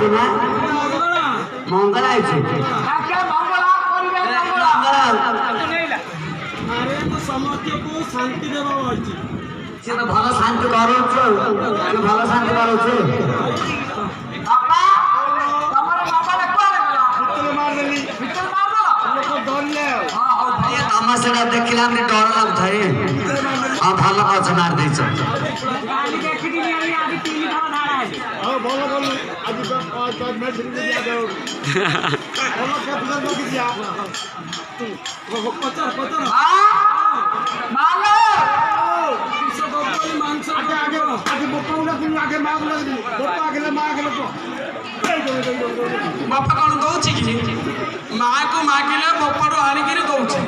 করি না মঙ্গল আইছে শান্তি দেওয়া হয়েছে সে তো ভালো শান্তি করছ ভালো শান্তি করছ तमाशा देखिला डर लगता है हाँ भल कछ मार दे बापा कौन दौची कि माँ को मागिले बापारू आनिक दौची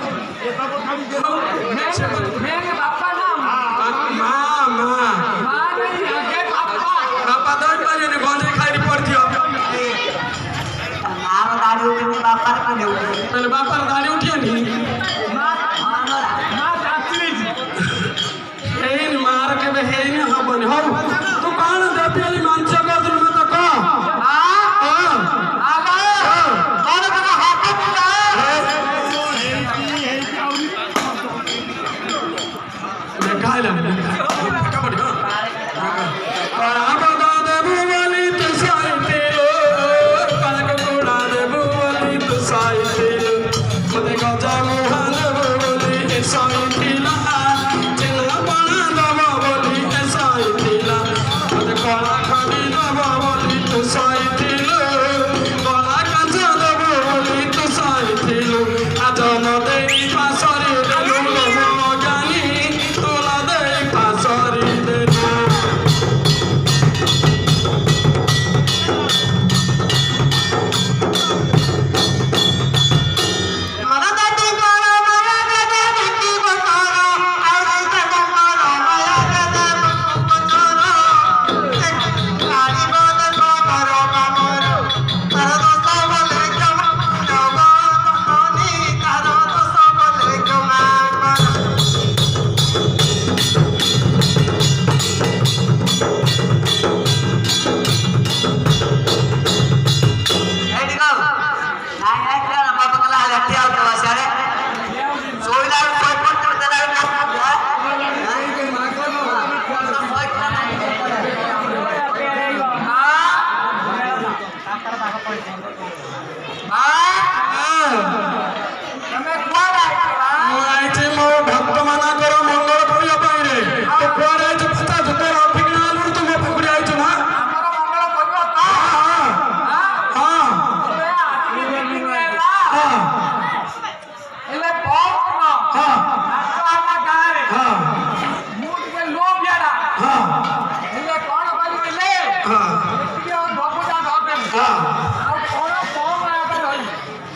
बापा दौड़ पारे गंजे खाई पड़ती पहले बापार गाड़ी उठिए नी मार के हबनी हो तू कौन देवी मानस कर मत कह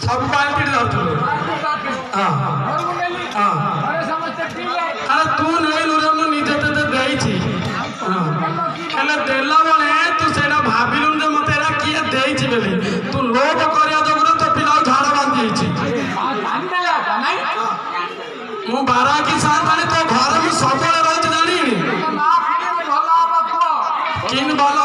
सब पार्टी तू नहीं निजे देती देला बेले तू से भाविलु मत किए देती बोली तू लोभ करने जो तो पिला झाड़ बांधी मु बारा की साथ तो घर में सब रही जानी किन भल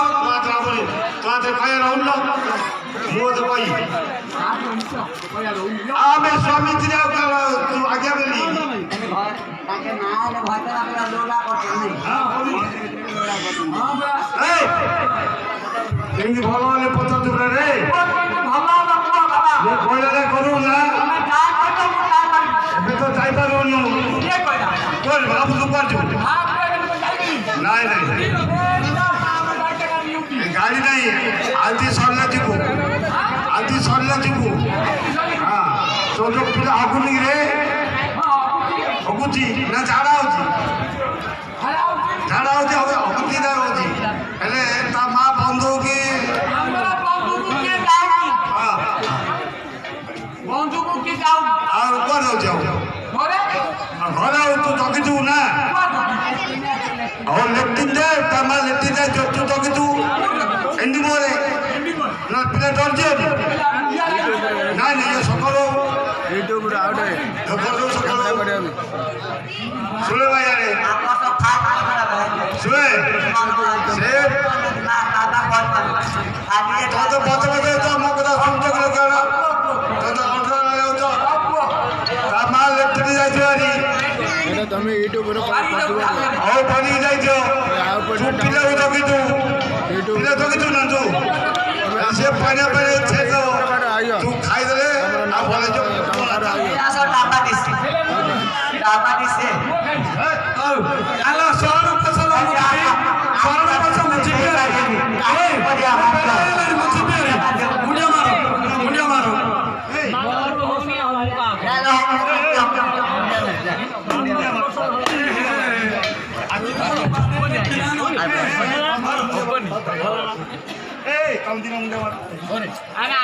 स्वामी आज्ञा भल पचार रे कहले करू ना तो जापारू भावुँ कर गाड़ी नहीं आज सरला जीवु आज सरला जीवु हाँ तो जो पिला हगुनी रे हगुची ना झाड़ा होची हगुची ना होची हेले ता मां बंधु की बंधु को की जाऊ आ ऊपर हो जाओ घरे तू जगी तू ना और लेफ्टिन दे तमा लेफ्टिन दे जो तू जगी तू एंडी मोरे ना पिला डर जे ना ये सकरो यूट्यूब रे आउट है सकरो सुने भाई यार सुने से तो ଆଉ ପାଣି ଯାଇଛ ପିଲାକୁ ଜଗିଛୁ ପିଲା ଜଗିଛୁ ନା ତୁ ସେ ପାଣିଆ ପାଣି ଛେଦ ତୁ ଖାଇଦେଲେ ଆଉ ଭଲ ডাবা দিছে আল্লাহ সরল ফসল সরল ফসল মুচিবে মুড়িয়া মারো এই কাম দিন মুড়িয়া মারো আগে